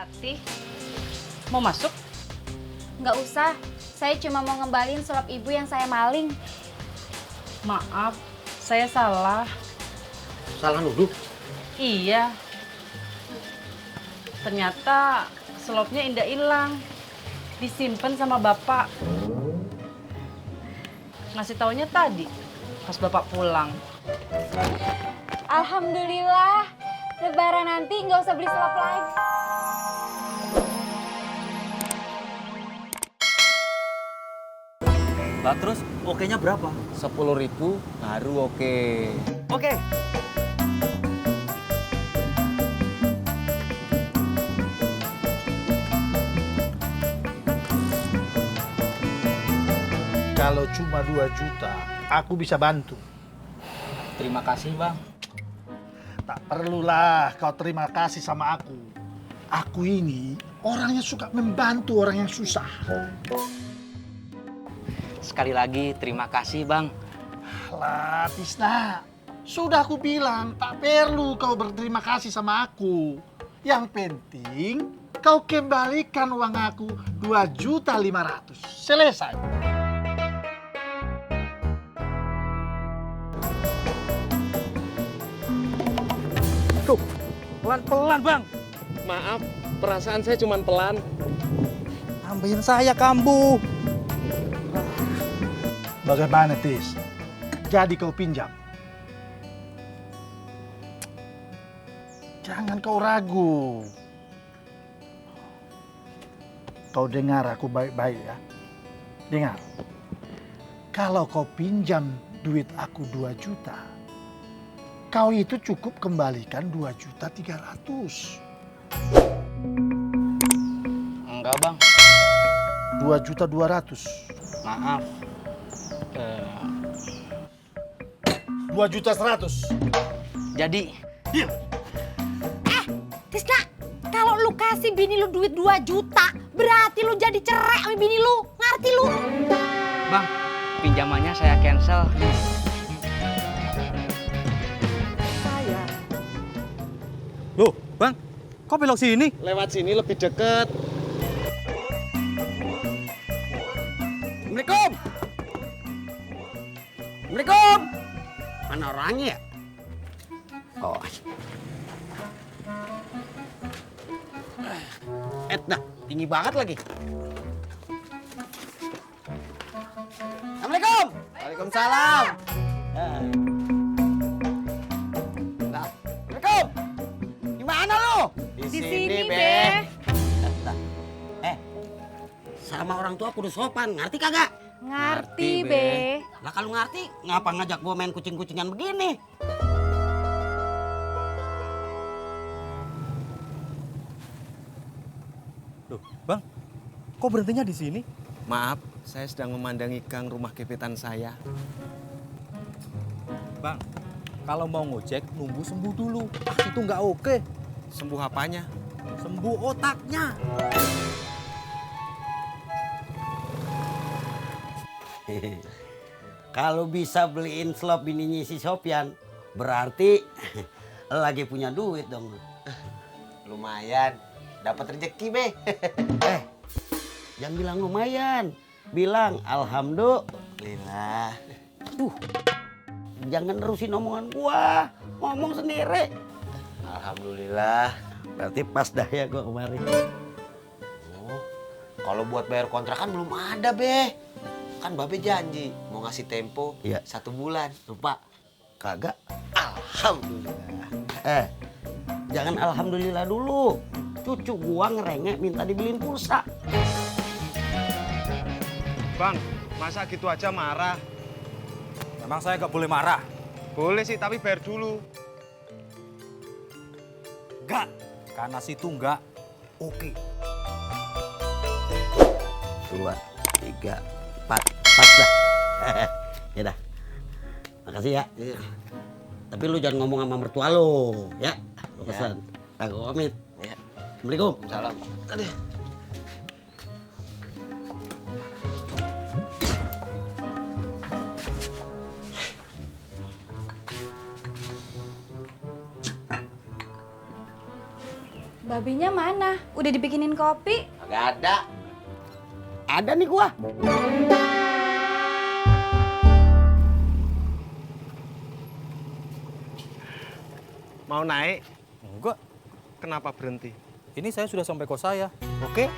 Tati, mau masuk? Nggak usah, saya cuma mau ngembalin slop ibu yang saya maling. Maaf, saya salah. Salah nuduh? Iya. Ternyata slopnya Indah hilang. Disimpan sama bapak. Ngasih taunya tadi, pas bapak pulang. Alhamdulillah, lebaran nanti nggak usah beli slop lagi. Lah terus oke-nya berapa? 10.000 baru oke. Oke. Kalau cuma 2 juta, aku bisa bantu. Terima kasih, Bang. Tak perlulah kau terima kasih sama aku. Aku ini orang yang suka membantu orang yang susah. Sekali lagi terima kasih, Bang. Lah, Tisna. Sudah aku bilang, tak perlu kau berterima kasih sama aku. Yang penting, kau kembalikan uang aku 2.500.000. Selesai. Tuh, pelan-pelan, Bang. Maaf, perasaan saya cuma pelan. Tambahin saya kambuh. Bagaimana, Tis? Jadi kau pinjam. Jangan kau ragu. Kau dengar aku baik-baik ya. Dengar. Kalau kau pinjam duit aku 2 juta, kau itu cukup kembalikan 2.300.000. Enggak, Bang. 2.200.000. Maaf. 2.100.000. Jadi, Tisna, kalau lu kasih bini lu duit 2 juta, berarti lu jadi cerai sama bini lu. Ngerti lu? Bang, pinjamannya saya cancel. Loh, Bang, kok belok sini? Lewat sini lebih deket. Assalamualaikum. Assalamualaikum. Mana orangnya ya? Oh. Dah, tinggi banget lagi. Assalamualaikum. Waalaikumsalam. Assalamualaikum. Gimana lu? Di sini, Be. Sama orang tua kudu sopan, ngerti kagak? Ngerti, Be. Lah kalau ngerti, ngapa ngajak gua main kucing-kucingan begini? Loh, Bang, kok berhentinya di sini? Maaf, saya sedang memandangi gang rumah gebetan saya. Bang, kalau mau ngojek, nunggu sembuh dulu. Itu nggak oke. Sembuh apanya? Sembuh otaknya. Kalau bisa beliin slop bininya si Sopyan, berarti lagi punya duit dong. Lumayan, dapat rezeki, Be. Jangan bilang lumayan, bilang alhamdulillah. Jangan nerusin omongan gua, ngomong sendiri. Alhamdulillah. Berarti pas dah ya gua kemarin. Oh, kalau buat bayar kontrakan belum ada, Be. Kan Babe janji mau ngasih tempo Iya. 1 bulan. Lupa, kagak. Alhamdulillah. Jangan alhamdulillah dulu. Cucu gua ngerengek minta dibeliin pulsa. Bang, masa gitu aja marah? Emang saya nggak boleh marah? Boleh sih, tapi bayar dulu. Enggak, karena situ nggak oke. 2, 3, 4 dah. Ya dah. Makasih ya. Iya. Tapi lu jangan ngomong sama mertua lu, ya. Lu Ya. pesan. Aku pamit. Ya. Assalamualaikum. Salam. Aduh. Babenya mana? Udah dibikinin kopi? Agak ada. Ada nih gua. Mau naik? Enggak. Kenapa berhenti? Ini saya sudah sampai kos saya. Oke.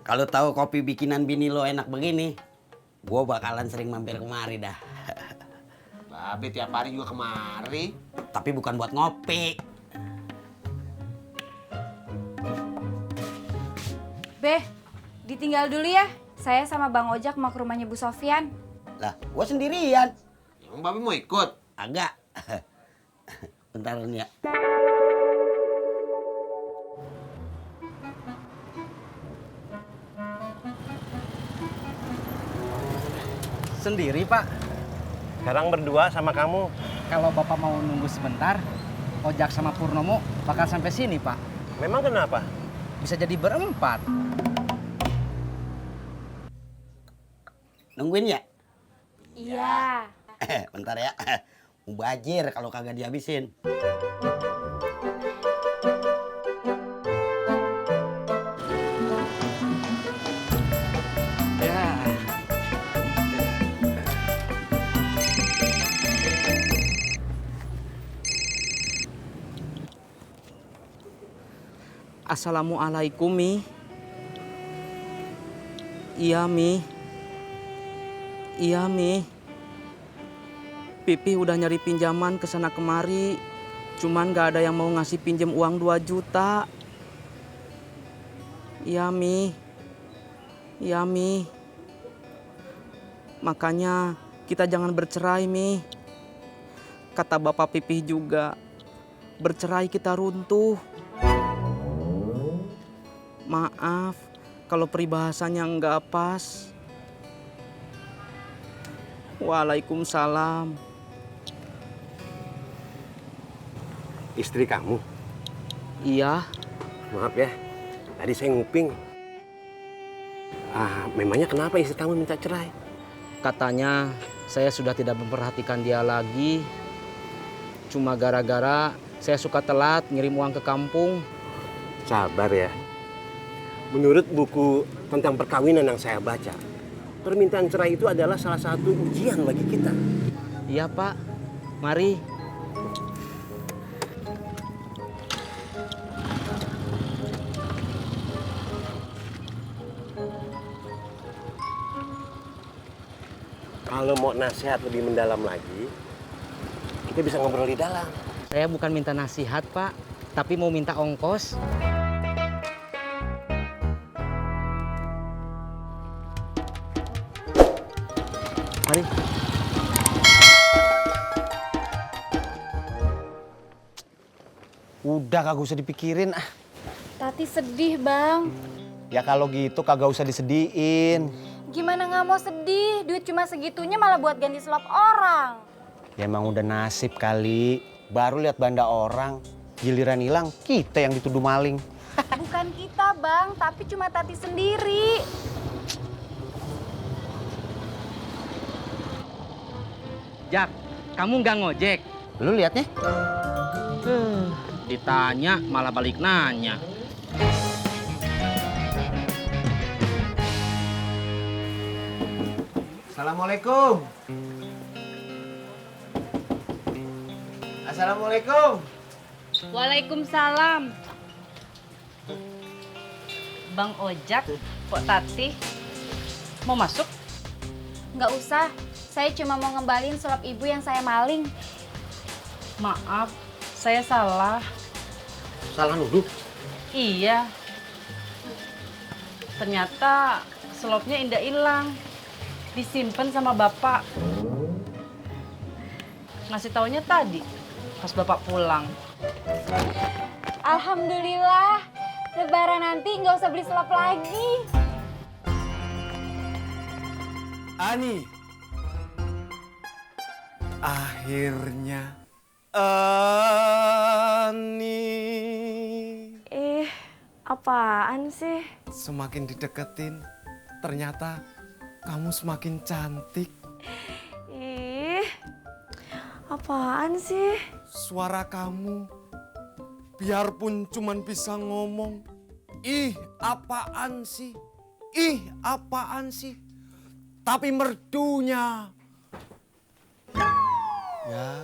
Kalau tahu kopi bikinan bini lo enak begini, gua bakalan sering mampir kemari dah. Babe tiap hari juga kemari. Tapi bukan buat ngopi. Beh, ditinggal dulu ya. Saya sama Bang Ojak mau ke rumahnya Bu Sofyan. Lah, gua sendirian. Emang Babe mau ikut? Agak. Bentar nih ya. Sendiri, Pak. Sekarang berdua sama kamu. Kalau Bapak mau nunggu sebentar, Ojak sama Purnomo bakal sampai sini, Pak. Memang kenapa? Bisa jadi berempat. Nungguin ya? Iya. Bentar ya. Mubazir kalau kagak dihabisin. Assalamualaikum, Mi. Iya, Mi. Iya, Mi. Pipi udah nyari pinjaman ke sana kemari. Cuman gak ada yang mau ngasih pinjem uang 2 juta. Iya, Mi. Iya, Mi. Makanya kita jangan bercerai, Mi. Kata Bapak Pipih juga, bercerai kita runtuh. Maaf kalau peribahasanya nggak pas. Waalaikumsalam. Istri kamu? Iya. Maaf ya, tadi saya nguping. Memangnya kenapa istri kamu minta cerai? Katanya saya sudah tidak memperhatikan dia lagi. Cuma gara-gara saya suka telat ngirim uang ke kampung. Sabar ya. Menurut buku tentang perkawinan yang saya baca, permintaan cerai itu adalah salah satu ujian bagi kita. Iya, Pak. Mari. Kalau mau nasihat lebih mendalam lagi, kita bisa ngobrol di dalam. Saya bukan minta nasihat, Pak, tapi mau minta ongkos. Mari. Udah kagak usah dipikirin ah. Tati sedih, Bang. Ya kalau gitu kagak usah disedihin. Gimana nggak mau sedih? Duit cuma segitunya malah buat ganti selop orang. Ya emang udah nasib kali. Baru lihat banda orang, giliran hilang kita yang dituduh maling. Bukan kita, Bang, tapi cuma Tati sendiri. Jak, kamu nggak ngojek? Lu lihatnya? Ditanya malah balik nanya. Assalamualaikum. Assalamualaikum. Waalaikumsalam. Bang Ojak, Pok Tati, mau masuk? Nggak usah, saya cuma mau ngembalin selop ibu yang saya maling. Maaf, saya salah. Salah nuduh? Iya. Ternyata selopnya Indah hilang. Disimpan sama bapak. Ngasih taunya tadi, pas bapak pulang. Alhamdulillah, lebaran nanti nggak usah beli selop lagi. Ani, akhirnya Ani. Apaan sih? Semakin dideketin, ternyata kamu semakin cantik. Ih, apaan sih? Suara kamu, biarpun cuman bisa ngomong, ih apaan sih, ih apaan sih. Tapi merdunya, ya